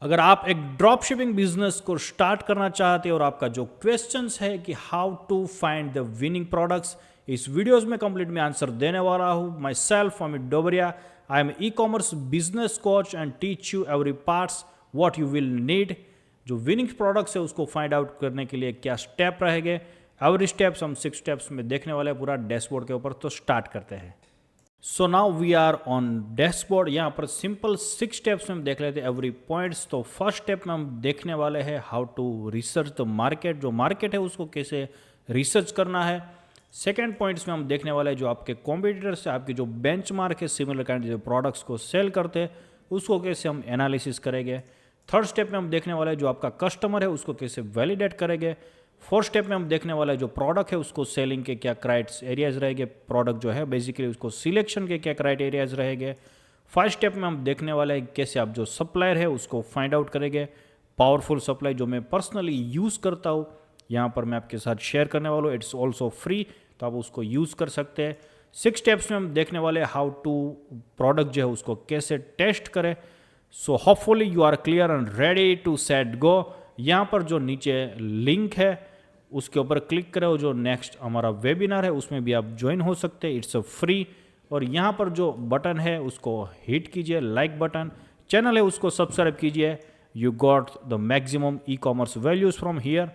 अगर आप एक ड्रॉप शिपिंग बिजनेस को स्टार्ट करना चाहते हैं और आपका जो क्वेश्चंस है कि how to find the winning products, इस वीडियोस में कंप्लीट में आंसर देने वाला हूं। My self Amit Dobariya, I am e commerce business coach and teach you every parts what you will need. जो विनिंग प्रोडक्ट्स है उसको फाइंड आउट करने के लिए क्या स्टेप रहेंगे, एवरी स्टेप्स हम 6 स्टेप्स में देखने वाले हैं पूरा डैशबोर्ड के ऊपर। तो स्टार्ट करते हैं। So now we are on dashboard. यहाँ पर सिंपल 6 स्टेप्स में हम देख लेते हैं एवरी पॉइंट्स। तो फर्स्ट स्टेप में हम देखने वाले हैं how to research the market. जो मार्केट है उसको कैसे रिसर्च करना है। सेकेंड पॉइंट्स में हम देखने वाले हैं जो आपके कॉम्पिटिटर्स है, आपके जो बेंचमार्क है, सिमिलर काइंड जो प्रोडक्ट्स को सेल करते हैं उसको कैसे हम एनालिसिस करेंगे। थर्ड स्टेप में हम देखने वाले हैं जो आपका कस्टमर है उसको कैसे वैलिडेट करेंगे। फोर्थ स्टेप में हम देखने वाला है जो प्रोडक्ट है उसको सेलिंग के क्या क्राइटेरियाज रहेंगे, प्रोडक्ट जो है बेसिकली उसको सिलेक्शन के क्या क्राइटेरियाज रहेंगे। फाइव स्टेप में हम देखने वाले हैं कैसे आप जो सप्लायर है उसको फाइंड आउट करेंगे। पावरफुल सप्लाई जो मैं पर्सनली यूज़ करता हूँ, यहाँ पर मैं आपके साथ शेयर करने वाला हूँ, इट्स ऑल्सो फ्री, तो आप उसको यूज़ कर सकते हैं। 6 स्टेप्स में हम देखने वाले हैं हाउ टू प्रोडक्ट जो है उसको कैसे टेस्ट करें। So hopefully you are clear and ready to set go. यहाँ पर जो नीचे लिंक है उसके ऊपर क्लिक करो, जो नेक्स्ट हमारा वेबिनार है उसमें भी आप ज्वाइन हो सकते हैं, इट्स अ फ्री। और यहाँ पर जो बटन है उसको हिट कीजिए, लाइक बटन। चैनल है उसको सब्सक्राइब कीजिए। You got the maximum e commerce values from here.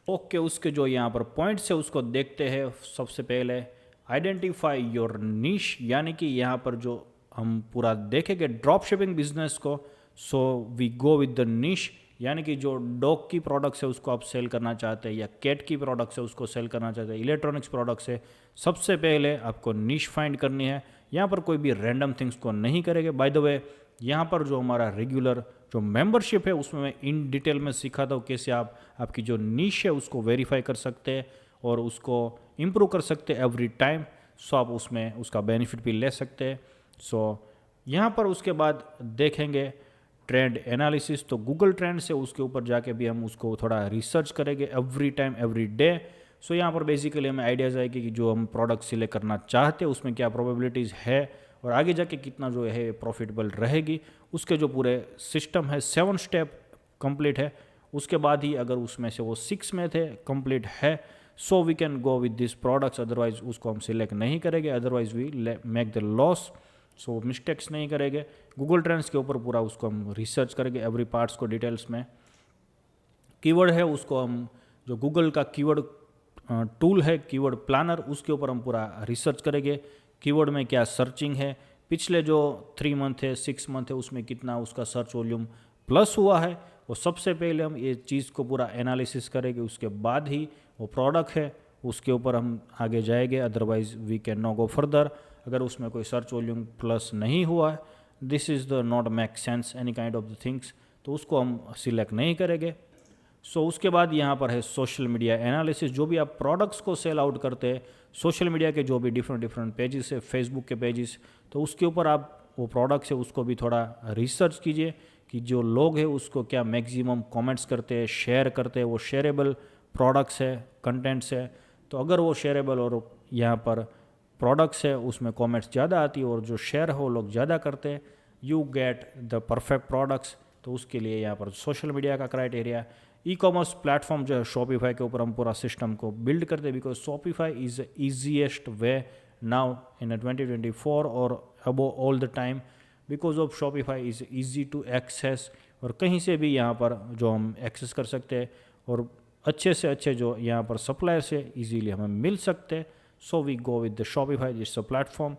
Okay, उसके जो यहाँ पर पॉइंट्स है उसको देखते हैं। सबसे पहले आइडेंटिफाई योर निश, यानी कि यहाँ पर जो हम पूरा देखेंगे ड्रॉप शिपिंग बिजनेस को। So we go with the niche, यानी कि जो डॉग की प्रोडक्ट्स है उसको आप सेल करना चाहते हैं या कैट की प्रोडक्ट्स है उसको सेल करना चाहते हैं, इलेक्ट्रॉनिक्स प्रोडक्ट्स है, सबसे पहले आपको निश फाइंड करनी है। यहाँ पर कोई भी रैंडम थिंग्स को नहीं करेंगे। बाय द वे, यहाँ पर जो हमारा रेगुलर जो मेंबरशिप है उसमें मैं इन डिटेल में सिखाता हूँ कैसे आप आपकी जो निश है उसको वेरीफाई कर सकते हैं और उसको इम्प्रूव कर सकते हैं एवरी टाइम। सो आप उसमें उसका बेनिफिट भी ले सकते हैं। सो यहाँ पर उसके बाद देखेंगे ट्रेंड एनालिसिस। तो गूगल ट्रेंड से उसके ऊपर जाके भी हम उसको थोड़ा रिसर्च करेंगे एवरी टाइम एवरी डे। सो यहाँ पर बेसिकली हमें आइडियाज़ आएगी कि जो हम प्रोडक्ट सिलेक्ट करना चाहते हैं उसमें क्या प्रोबेबिलिटीज़ है और आगे जाके कितना जो है प्रॉफिटेबल रहेगी। उसके जो पूरे सिस्टम है 7 स्टेप कंप्लीट है। उसके बाद ही अगर उसमें से वो 6 में थे कंप्लीट है, so we can go with this products. Otherwise उसको हम सिलेक्ट नहीं करेंगे, otherwise we make the loss. So mistakes नहीं करेंगे। गूगल ट्रेंड्स के ऊपर पूरा उसको हम रिसर्च करेंगे एवरी पार्ट्स को डिटेल्स में। कीवर्ड है उसको हम जो गूगल का कीवर्ड टूल है कीवर्ड प्लानर, उसके ऊपर हम पूरा रिसर्च करेंगे। कीवर्ड में क्या सर्चिंग है, पिछले जो 3 मंथ है 6 मंथ है उसमें कितना उसका सर्च वॉल्यूम प्लस हुआ है, वो सबसे पहले हम ये चीज़ को पूरा एनालिसिस करेंगे। उसके बाद ही वो प्रोडक्ट है उसके ऊपर हम आगे जाएंगे, otherwise we can not go further. अगर उसमें कोई सर्च वॉल्यूम प्लस नहीं हुआ है, this is the not make sense any kind of the things, तो उसको हम सिलेक्ट नहीं करेंगे। सो उसके बाद यहाँ पर है सोशल मीडिया एनालिसिस। जो भी आप प्रोडक्ट्स को सेल आउट करते हैं, सोशल मीडिया के जो भी डिफरेंट पेजेस है, फेसबुक के पेजेस, तो उसके ऊपर आप वो प्रोडक्ट्स है उसको भी थोड़ा रिसर्च कीजिए कि जो लोग हैं उसको क्या मैक्सिमम कमेंट्स करते हैं, शेयर करते हैं, वो शेयरेबल प्रोडक्ट्स है, कंटेंट्स है। तो अगर वो शेयरेबल और यहाँ पर प्रोडक्ट्स है उसमें कमेंट्स ज़्यादा आती है और जो शेयर है वो लोग ज़्यादा करते हैं, you get the perfect products. तो उसके लिए यहाँ पर सोशल मीडिया का क्राइटेरिया। ई कॉमर्स प्लेटफॉर्म जो है शॉपिफाई के ऊपर हम पूरा सिस्टम को बिल्ड करते हैं, because Shopify is easiest way now in 2024 और above all the time, because of Shopify is easy to access. और कहीं से भी यहाँ पर जो हम एक्सेस कर सकते हैं और अच्छे से अच्छे जो यहाँ पर सप्लायर से ईजीली हमें मिल सकते हैं। So we go with the Shopify, it's a platform.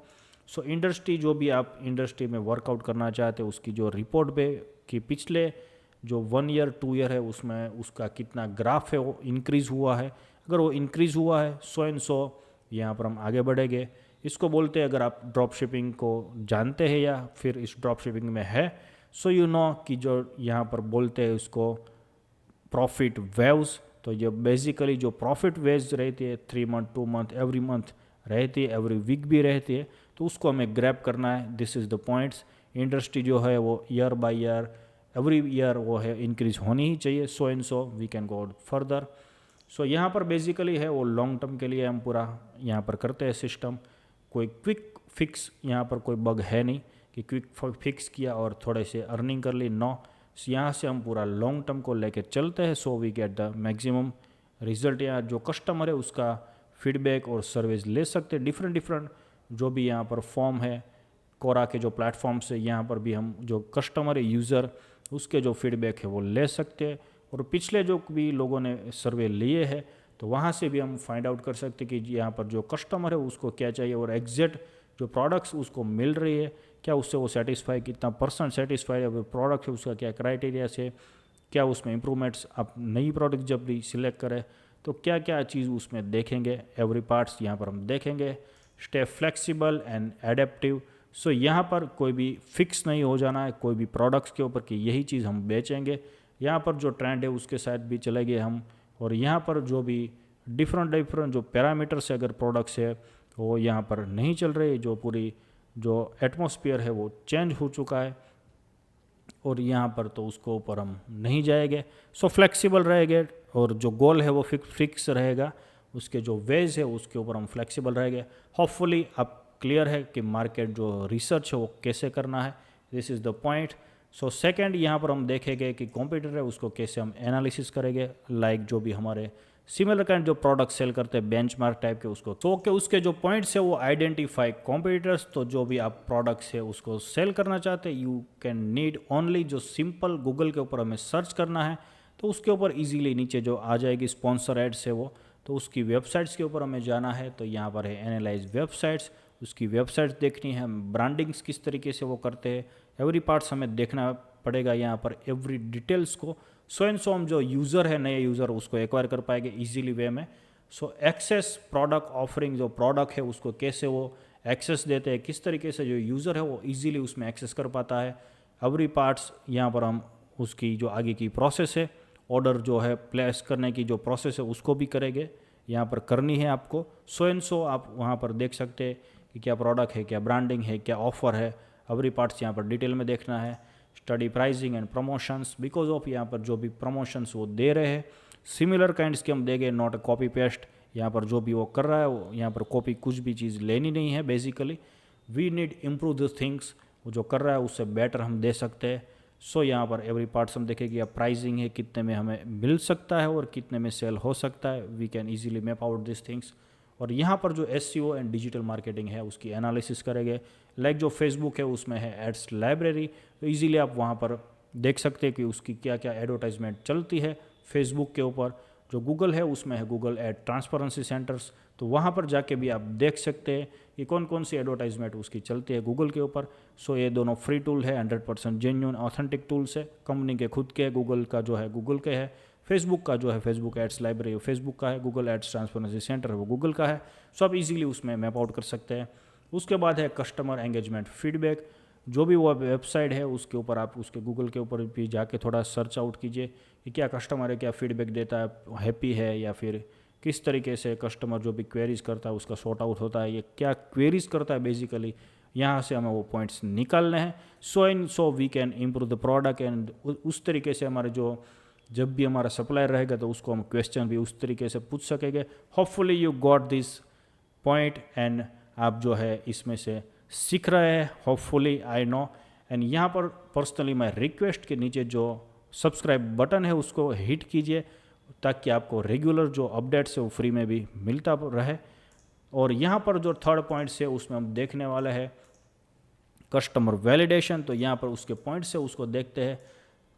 So industry जो भी आप इंडस्ट्री में वर्कआउट करना चाहते हैं उसकी जो रिपोर्ट पे कि पिछले जो 1 ईयर 2 ईयर है उसमें उसका कितना ग्राफ है वो इंक्रीज़ हुआ है। अगर वो इंक्रीज़ हुआ है 100 एंड 100, यहाँ पर हम आगे बढ़ेंगे। इसको बोलते हैं, अगर आप ड्रॉप शिपिंग को जानते हैं या फिर इस ड्रॉप शिपिंग में है, सो यू नो कि जो यहाँ पर बोलते हैं उसको प्रॉफिट वेव्स। तो ये बेसिकली जो प्रॉफिट वेव्स रहती है 3 मंथ 2 मंथ एवरी मंथ रहती है, एवरी वीक भी रहती है, तो उसको हमें ग्रैब करना है। This is the points. Industry जो है वो year by year every year वो है इंक्रीज होनी ही चाहिए। 100 and 100 we can go further. So यहाँ पर बेसिकली है वो लॉन्ग टर्म के लिए हम पूरा यहाँ पर करते हैं सिस्टम। कोई क्विक फिक्स यहाँ पर कोई बग है नहीं कि क्विक फिक्स किया और थोड़े से अर्निंग कर ली, नो। यहाँ से हम पूरा लॉन्ग टर्म को लेके चलते हैं, so we get the maximum result. या जो कस्टमर है उसका फीडबैक और सर्विस ले सकते हैं। डिफरेंट जो भी यहाँ पर फॉर्म है कोरा के जो प्लेटफॉर्म से, यहाँ पर भी हम जो कस्टमर है यूज़र उसके जो फीडबैक है वो ले सकते हैं। और पिछले जो भी लोगों ने सर्वे लिए हैं तो वहाँ से भी हम फाइंड आउट कर सकते हैं कि यहाँ पर जो कस्टमर है उसको क्या चाहिए और एग्जैक्ट जो प्रोडक्ट्स उसको मिल रही है, क्या उससे वो सेटिस्फाई, कितना % सेटिस्फाई है प्रोडक्ट है, उसका क्या क्राइटेरिया से, क्या उसमें इम्प्रूवमेंट्स, आप नई प्रोडक्ट जब भी सिलेक्ट करें तो क्या क्या चीज़ उसमें देखेंगे, एवरी पार्ट्स यहाँ पर हम देखेंगे। Stay flexible and adaptive. So यहाँ पर कोई भी फिक्स नहीं हो जाना है कोई भी प्रोडक्ट्स के ऊपर कि यही चीज़ हम बेचेंगे। यहाँ पर जो ट्रेंड है उसके साथ भी चलेंगे हम। और यहाँ पर जो भी डिफरेंट जो पैरामीटर्स है अगर प्रोडक्ट्स है वो यहाँ पर नहीं चल रही, जो पूरी जो एटमॉस्फेयर है वो चेंज हो चुका है और यहाँ पर तो उसको ऊपर हम नहीं जाएंगे। सो फ्लेक्सिबल रहेंगे और जो गोल है वो फिक्स रहेगा, उसके जो वेज है उसके ऊपर हम फ्लेक्सिबल रहेंगे। होपफुली अब क्लियर है कि मार्केट जो रिसर्च है वो कैसे करना है, this is the point. So second यहाँ पर हम देखेंगे कि कॉम्पिटिटर है उसको कैसे हम एनालिसिस करेंगे, लाइक जो भी हमारे सिमिलर काइंड जो प्रोडक्ट सेल करते हैं बेंचमार्क टाइप के उसको, तो के उसके जो पॉइंट्स है वो आइडेंटिफाई कॉम्पिटिटर्स। तो जो भी आप प्रोडक्ट्स है उसको सेल करना चाहते हैं यू कैन नीड ओनली जो सिंपल गूगल के ऊपर हमें सर्च करना है तो उसके ऊपर इजीली नीचे जो आ जाएगी स्पॉन्सर एड्स है वो, तो उसकी वेबसाइट्स के ऊपर हमें जाना है। तो यहाँ पर है एनालाइज वेबसाइट्स, उसकी वेबसाइट्स देखनी है, ब्रांडिंग्स किस तरीके से वो करते हैं, एवरी पार्ट्स हमें देखना पड़ेगा यहाँ पर एवरी डिटेल्स को। सो एंड सो हम जो यूज़र है नए यूज़र उसको एक्वायर कर पाएंगे इजीली वे में। सो एक्सेस प्रोडक्ट ऑफरिंग, जो प्रोडक्ट है उसको कैसे वो एक्सेस देते हैं, किस तरीके से जो यूज़र है वो इजीली उसमें एक्सेस कर पाता है। एवरी पार्ट्स यहाँ पर हम उसकी जो आगे की प्रोसेस है, ऑर्डर जो है प्लेस करने की जो प्रोसेस है उसको भी करेंगे, यहाँ पर करनी है आपको। सो एंड सो आप वहाँ पर देख सकते हैं कि क्या प्रोडक्ट है, क्या ब्रांडिंग है, क्या ऑफर है, एवरी पार्ट्स यहाँ पर डिटेल में देखना है। Study pricing and promotions, because of यहाँ पर जो भी प्रमोशंस वो दे रहे हैं सिमिलर काइंड्स के हम देंगे, नॉट अ कॉपी पेस्ट। यहाँ पर जो भी वो कर रहा है वो यहाँ पर कॉपी कुछ भी चीज़ लेनी नहीं है। Basically we need improve the things, वो जो कर रहा है उससे बेटर हम दे सकते हैं। सो यहाँ पर एवरी पार्ट्स हम देखें कि अब प्राइसिंग है कितने में हमें मिल सकता है और कितने में सेल हो सकता है, we can easily map out this things. और यहाँ पर जो SEO एंड डिजिटल मार्केटिंग है उसकी एनालिसिस करेंगे, लाइक जो फेसबुक है उसमें है एड्स लाइब्रेरी, तो इजीली आप वहाँ पर देख सकते हैं कि उसकी क्या क्या एडवर्टाइजमेंट चलती है फेसबुक के ऊपर। जो गूगल है उसमें है गूगल एड ट्रांसपेरेंसी सेंटर्स, तो वहाँ पर जाके भी आप देख सकते हैं कि कौन कौन सी एडवर्टाइजमेंट उसकी चलती है गूगल के ऊपर। सो ये दोनों फ्री टूल है, 100% जेन्युइन ऑथेंटिक टूल्स है, कंपनी के खुद के, गूगल का जो है गूगल के है, फेसबुक का जो है फेसबुक एड्स लाइब्रेरी फेसबुक का है, गूगल एड्स ट्रांसपेरेंसी सेंटर वो गूगल का है। सो आप इजीली उसमें मैप आउट कर सकते हैं। उसके बाद है कस्टमर एंगेजमेंट फीडबैक, जो भी वो वेबसाइट है उसके ऊपर आप उसके गूगल के ऊपर भी जाके थोड़ा सर्च आउट कीजिए कि क्या कस्टमर है, क्या फीडबैक देता है, हैप्पी है या फिर किस तरीके से कस्टमर जो भी क्वेरीज करता है उसका सॉर्ट आउट होता है, ये क्या क्वेरीज करता है बेसिकली, यहाँ से हमें वो पॉइंट्स निकालने हैं। So and so we can improve the product and उस तरीके से हमारे जो जब भी हमारा सप्लायर रहेगा तो उसको हम क्वेश्चन भी उस तरीके से पूछ सकेंगे। Hopefully you got this point and आप जो है इसमें से सीख रहे हैं, होपफुली आई नो। एंड यहाँ पर पर्सनली मैं रिक्वेस्ट के नीचे जो सब्सक्राइब बटन है उसको हिट कीजिए ताकि आपको रेगुलर जो अपडेट्स है वो फ्री में भी मिलता रहे। और यहाँ पर जो थर्ड पॉइंट्स है उसमें हम देखने वाले हैं कस्टमर वैलिडेशन, तो यहाँ पर उसके पॉइंट्स है उसको देखते हैं।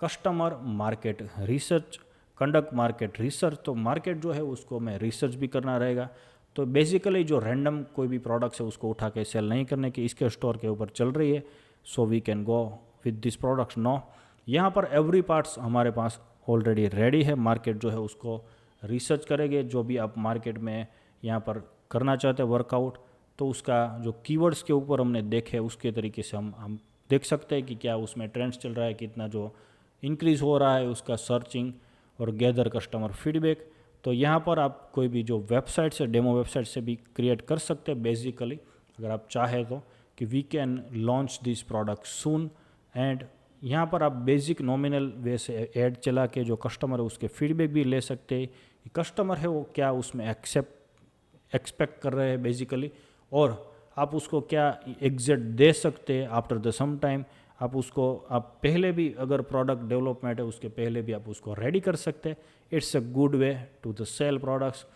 Customer market research, conduct market research, तो मार्केट जो है उसको मैं रिसर्च भी करना रहेगा। तो बेसिकली जो रैंडम कोई भी प्रोडक्ट्स है उसको उठा के सेल नहीं करने की, इसके स्टोर के ऊपर चल रही है, so we can go with this products no. यहाँ पर एवरी पार्ट्स हमारे पास ऑलरेडी रेडी है, मार्केट जो है उसको रिसर्च करेंगे। जो भी आप मार्केट में यहाँ पर करना चाहते हैं वर्कआउट, तो उसका जो कीवर्ड्स के ऊपर हमने देखे उसके तरीके से हम देख सकते हैं कि क्या उसमें ट्रेंड्स चल रहा है, कितना जो इंक्रीज हो रहा है उसका सर्चिंग और गैदर कस्टमर फीडबैक। तो यहाँ पर आप कोई भी जो वेबसाइट से, डेमो वेबसाइट से भी क्रिएट कर सकते हैं बेसिकली, अगर आप चाहे तो, कि we can launch this product soon. And यहाँ पर आप बेसिक नॉमिनल वे से ऐड चला के जो कस्टमर है उसके फीडबैक भी ले सकते हैं कि कस्टमर है वो क्या उसमें एक्सपेक्ट कर रहे हैं बेसिकली, और आप उसको क्या एग्जैक्ट दे सकते हैं आफ्टर द सम टाइम। आप उसको आप पहले भी अगर प्रोडक्ट डेवलपमेंट है उसके पहले भी आप उसको रेडी कर सकते हैं. It's a good way to the sale products.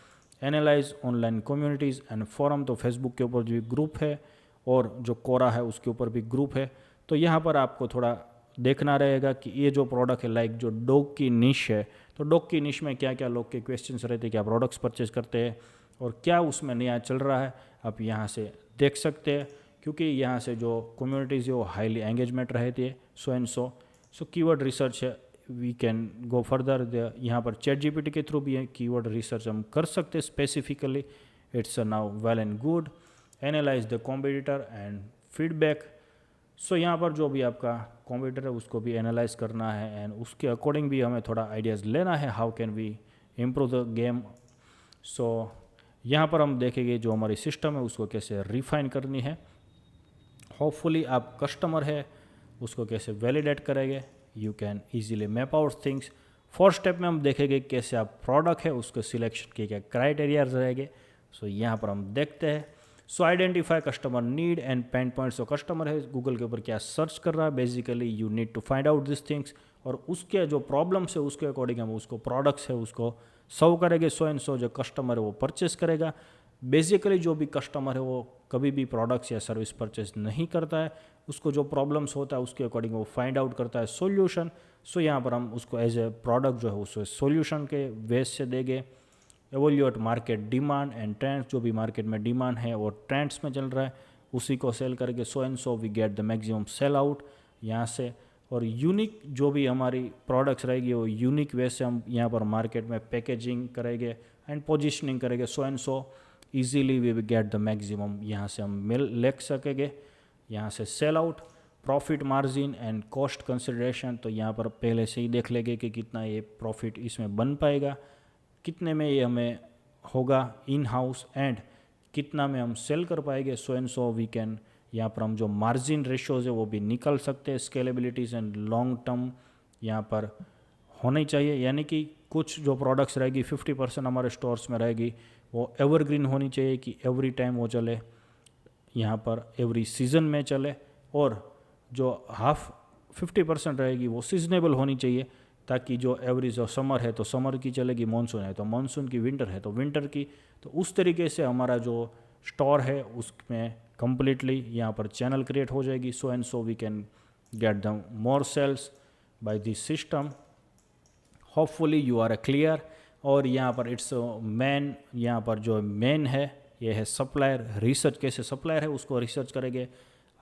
Analyse online communities and forum. तो फेसबुक के ऊपर जो ग्रुप है और जो कोरा है उसके ऊपर भी ग्रुप है. तो यहाँ पर आपको थोड़ा देखना रहेगा कि ये जो प्रोडक्ट है लाइक जो डॉग की निश है, तो डॉग की निश में क्या क्या लोग के क्वेश्चंस रहते हैं, क्या प्रोडक्ट्स परचेज करते हैं और क्या उसमें नया चल रहा है, आप यहाँ से देख सकते हैं. क्योंकि यहाँ से जो कम्युनिटीज़ है वो हाईली एंगेजमेंट रहती है. सो कीवर्ड रिसर्च है, वी कैन गो फर्दर. यहाँ पर चैट जीपीटी के थ्रू भी कीवर्ड रिसर्च हम कर सकते हैं specifically. It's now well and good. Analyse the competitor and feedback. So यहाँ पर जो भी आपका कॉम्पिटिटर है उसको भी एनालाइज करना है एंड उसके अकॉर्डिंग भी हमें थोड़ा आइडियाज़ लेना है how can we improve the game. So यहाँ पर हम देखेंगे जो हमारी सिस्टम है उसको कैसे रिफाइन करनी है. होपफुली आप कस्टमर है उसको कैसे वैलिडेट करेंगे. You can easily map out things. First step में हम देखेंगे कैसे आप प्रोडक्ट है उसके सिलेक्शन के क्या क्राइटेरियाज रहेंगे. सो यहाँ पर हम देखते हैं. So identify customer need and pain points. Of customer है गूगल के ऊपर क्या सर्च कर रहा है, basically you need to find out this things और उसके जो प्रॉब्लम्स है उसके अकॉर्डिंग हम उसको प्रोडक्ट्स है उसको सर्व करेंगे. सो एंड सो जो कस्टमर है वो परचेस करेगा. बेसिकली जो भी कस्टमर है वो कभी भी प्रोडक्ट्स या सर्विस परचेस नहीं करता है, उसको जो प्रॉब्लम्स होता है उसके अकॉर्डिंग वो फाइंड आउट करता है सॉल्यूशन. सो यहाँ पर हम उसको एज ए प्रोडक्ट जो है उसको सॉल्यूशन के बेस से देंगे. Evolute market demand and trends. जो भी मार्केट में डिमांड है और ट्रेंड्स में चल रहा है उसी को सेल करके. So and so we get the maximum sale out यहाँ से. और यूनिक जो भी हमारी प्रोडक्ट्स रहेगी वो यूनिक वे से हम यहाँ पर मार्केट में पैकेजिंग करेंगे एंड पोजिशनिंग करेंगे. So and so easily we will get the maximum यहाँ से हम मिल ले सकेंगे. यहाँ से sale out, profit margin and cost consideration. तो यहाँ पर पहले से ही देख लेंगे कि कितना ये प्रॉफिट इसमें बन पाएगा, कितने में ये हमें होगा इन हाउस एंड कितना में हम सेल कर पाएंगे. So and so we can यहाँ पर हम जो मार्जिन रेशियोज है वो भी निकल सकते हैं. स्केलेबिलिटीज एंड लॉन्ग टर्म यहाँ पर होनी चाहिए, यानी कि कुछ जो प्रोडक्ट्स रहेगी 50% हमारे स्टोर्स में रहेगी वो एवरग्रीन होनी चाहिए कि एवरी टाइम वो चले, यहाँ पर एवरी सीज़न में चले. और जो हाफ 50% रहेगी वो सीजनेबल होनी चाहिए ताकि जो एवरी जो समर है तो समर की चलेगी, मानसून है तो मानसून की, विंटर है तो विंटर की. तो उस तरीके से हमारा जो स्टोर है उसमें कम्प्लीटली यहाँ पर चैनल क्रिएट हो जाएगी. So and so we can get the more sales by this system. Hopefully you are clear. और यहाँ पर इट्स मेन, यहाँ पर जो मेन है ये है सप्लायर रिसर्च. कैसे सप्लायर है उसको रिसर्च करेंगे.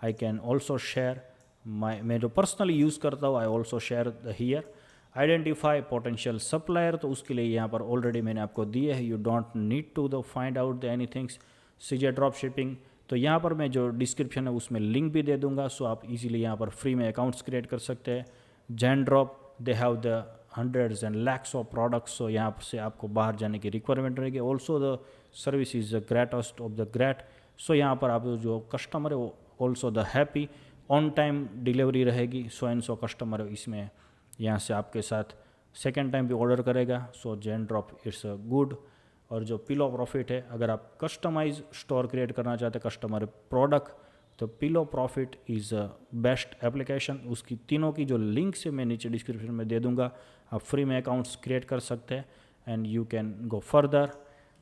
आई कैन ऑल्सो शेयर मैं जो पर्सनली यूज़ करता हूँ, I also share the here. Identify potential supplier. तो उसके लिए यहाँ पर ऑलरेडी मैंने आपको दिए है, you don't need to the find out the any things. CJ drop shipping. तो यहाँ पर मैं जो डिस्क्रिप्शन है उसमें लिंक भी दे दूंगा. सो आप इजीली यहाँ पर फ्री में अकाउंट्स क्रिएट कर सकते हैं. Zendrop, they have the hundreds and lakhs of products. So यहाँ से आपको बाहर जाने की रिक्वायरमेंट रहेगी. Also the service is the greatest of the great. So यहाँ पर आप जो कस्टमर है वो also the happy, on time delivery रहेगी. सो एंड सो कस्टमर है इसमें यहाँ से आपके साथ सेकेंड टाइम भी ऑर्डर करेगा. So Zendrop it's a good. और जो पिलो प्रॉफिट है, अगर आप कस्टमाइज स्टोर क्रिएट करना चाहते हैं कस्टमर प्रोडक्ट, तो pillow profit is a best application. उसकी तीनों की जो लिंक्स है मैं नीचे डिस्क्रिप्शन में दे दूंगा. आप फ्री में अकाउंट्स क्रिएट कर सकते हैं and you can go further.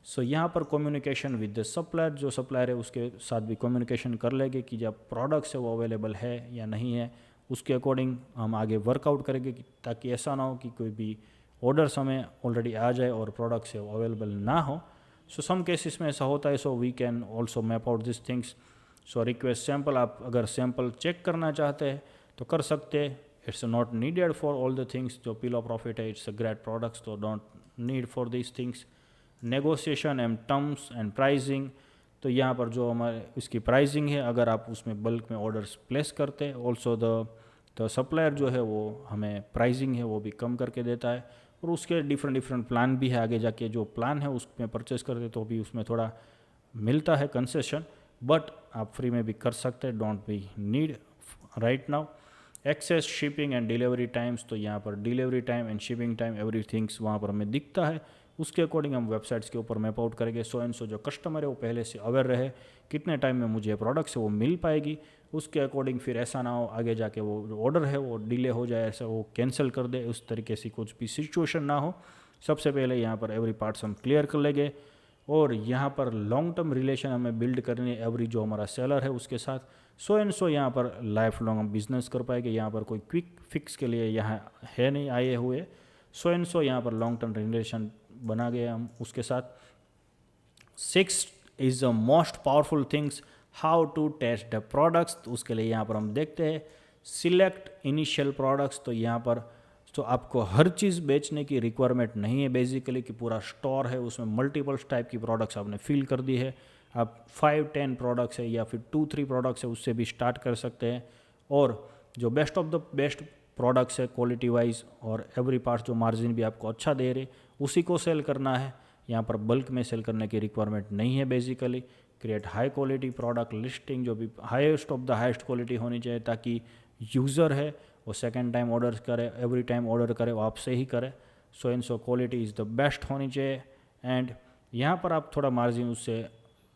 So यहाँ पर कम्युनिकेशन विद द सप्लायर. जो सप्लायर है उसके साथ भी कम्युनिकेशन कर लेंगे कि जब प्रोडक्ट्स है वो अवेलेबल है या नहीं है. उसके अकॉर्डिंग हम आगे वर्कआउट करेंगे ताकि ऐसा ना हो कि कोई भी ऑर्डर्स हमें ऑलरेडी आ जाए और प्रोडक्ट्स है वो अवेलेबल ना हो. सो सम केसेस में ऐसा होता है. So we can also map out this things. So request sample. आप अगर सैम्पल चेक करना चाहते हैं तो कर सकते हैं. It's not needed for all the things. जो पिलो प्रॉफिट है इट्स अ ग्रेट प्रोडक्ट्स, तो don't need for this things. Negotiation and terms and pricing. तो यहाँ पर जो हमारे इसकी प्राइसिंग है, अगर आप उसमें बल्क में ऑर्डर्स प्लेस करते हैं, ऑल्सो द सप्लायर जो है वो हमें प्राइसिंग है वो भी कम करके देता है. और उसके डिफरेंट प्लान भी है. आगे जाके जो प्लान है उसमें परचेस करते तो भी उसमें थोड़ा मिलता है कंसेशन, बट आप फ्री में भी कर सकते हैं. Don't be need right now. Access shipping and delivery times. तो यहाँ पर delivery time and shipping time everythings वहाँ पर हमें दिखता है. उसके अकॉर्डिंग हम वेबसाइट्स के ऊपर मैप आउट करेंगे. सो एंड सो जो कस्टमर है वो पहले से अवेयर रहे कितने टाइम में मुझे प्रोडक्ट्स है वो मिल पाएगी. उसके अकॉर्डिंग फिर ऐसा ना हो आगे जाके वो जो ऑर्डर है वो डिले हो जाए, ऐसा वो कैंसिल कर दे, उस तरीके से कुछ भी सिचुएशन ना हो। सबसे पहले यहाँ पर एवरी पार्ट्स हम क्लियर कर लेंगे और यहाँ पर लॉन्ग टर्म रिलेशन हमें बिल्ड करनी है एवरी जो हमारा सेलर है उसके साथ। सो एंड सो यहाँ पर लाइफ लॉन्ग हम बिजनेस कर पाएंगे। यहाँ पर कोई क्विक फिक्स के लिए यहाँ है नहीं आए हुए। सो एंड सो यहाँ पर लॉन्ग टर्म रिलेशन बना गए हम उसके साथ। 6 is the most powerful things how to test the products. तो उसके लिए यहाँ पर हम देखते हैं सिलेक्ट इनिशियल प्रोडक्ट्स। तो यहाँ पर तो आपको हर चीज़ बेचने की रिक्वायरमेंट नहीं है बेसिकली कि पूरा स्टोर है उसमें मल्टीपल टाइप की प्रोडक्ट्स आपने फिल कर दी है। आप 5-10 प्रोडक्ट्स है या फिर 2-3 प्रोडक्ट्स है उससे भी स्टार्ट कर सकते हैं। और जो best of the best products है क्वालिटी वाइज और एवरी पार्ट जो मार्जिन भी आपको अच्छा दे रहे उसी को सेल करना है। यहाँ पर बल्क में सेल करने की रिक्वायरमेंट नहीं है basically. Create high quality product listing जो भी highest of the highest quality होनी चाहिए ताकि यूज़र है वो सेकेंड टाइम ऑर्डर करे, एवरी टाइम ऑर्डर करे वो आपसे ही करे। सो and so quality is the best होनी चाहिए। एंड यहाँ पर आप थोड़ा मार्जिन उससे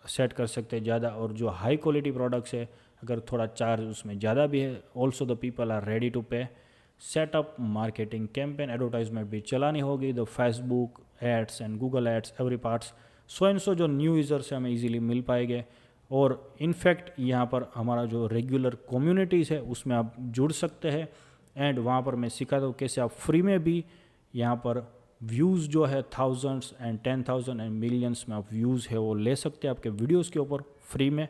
सेट कर सकते हैं ज़्यादा। और जो हाई क्वालिटी प्रोडक्ट्स है अगर थोड़ा चार्ज उसमें ज़्यादा भी है also the people are ready to pay. Setup marketing campaign advertisement भी चलानी होगी, the Facebook ads and Google ads every parts. So and so जो न्यू यूज़र से हमें इजीली मिल पाएंगे। और इनफैक्ट यहाँ पर हमारा जो रेगुलर कम्युनिटीज़ है उसमें आप जुड़ सकते हैं। एंड वहाँ पर मैं सिखाता हूँ कैसे आप फ्री में भी यहाँ पर व्यूज़ जो है 1000s एंड 10,000 एंड मिलियंस में आप व्यूज़ है वो ले सकते हैं आपके वीडियोज़ के ऊपर फ्री में।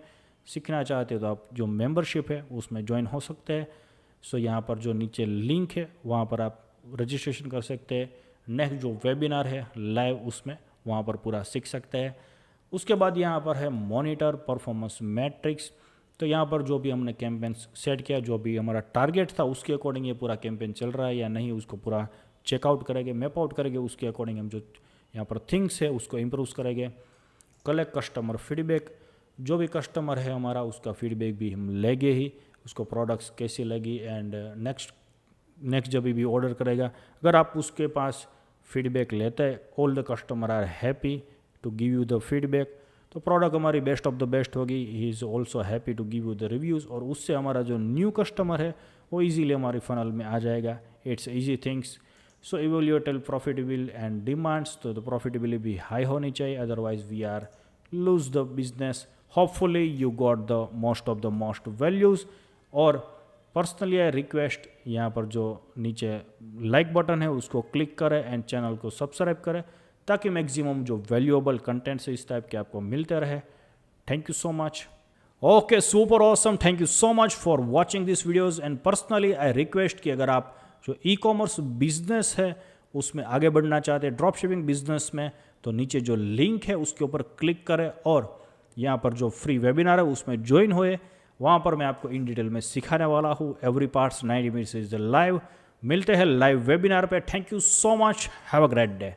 सीखना चाहते हो तो आप जो मेंबरशिप है उसमें ज्वाइन हो सकते हैं। सो यहाँ पर जो नीचे लिंक है वहाँ पर आप रजिस्ट्रेशन कर सकते हैं। नेक्स्ट जो वेबिनार है लाइव उसमें वहाँ पर पूरा सीख सकते हैं। उसके बाद यहाँ पर है मॉनिटर परफॉर्मेंस मैट्रिक्स। तो यहाँ पर जो भी हमने कैंपेन सेट किया जो भी हमारा टारगेट था उसके अकॉर्डिंग ये पूरा कैंपेन चल रहा है या नहीं उसको पूरा चेकआउट करेंगे, मैप आउट करेंगे। उसके अकॉर्डिंग हम जो यहाँ पर थिंग्स है उसको इम्प्रूव करेंगे। कलेक्ट कस्टमर फीडबैक, जो भी कस्टमर है हमारा उसका फीडबैक भी हम लेंगे ही, उसको प्रोडक्ट्स कैसी लगी। एंड नेक्स्ट जब भी ऑर्डर करेगा अगर आप उसके पास फीडबैक लेते हैं all the customer are happy to give you the feedback तो प्रोडक्ट हमारी बेस्ट ऑफ द बेस्ट होगी। He is also happy to give you the reviews और उससे हमारा जो न्यू कस्टमर है वो इजीली हमारी फनल में आ जाएगा। It's easy things. So evaluate profitable and demands. तो प्रॉफिटेबिलिटी भी हाई होनी चाहिए otherwise we are lose the business. Hopefully you got the most of the most values. और पर्सनली आई रिक्वेस्ट यहाँ पर जो नीचे लाइक बटन है उसको क्लिक करें एंड चैनल को सब्सक्राइब करें ताकि मैक्सिमम जो वैल्यूएबल कंटेंट है इस टाइप के आपको मिलते रहे। Thank you so much. Okay super awesome. Thank you so much for watching this videos. And personally I request कि अगर आप जो ई कॉमर्स बिजनेस है उसमें आगे बढ़ना चाहते हैं ड्रॉप शिपिंग बिजनेस में तो नीचे जो लिंक है उसके ऊपर क्लिक करें और यहाँ पर जो फ्री वेबिनार है उसमें ज्वाइन हुए। वहाँ पर मैं आपको इन डिटेल में सिखाने वाला हूँ। Every parts 90 minutes is the live. मिलते हैं लाइव वेबिनार पे। Thank you so much. Have a great day.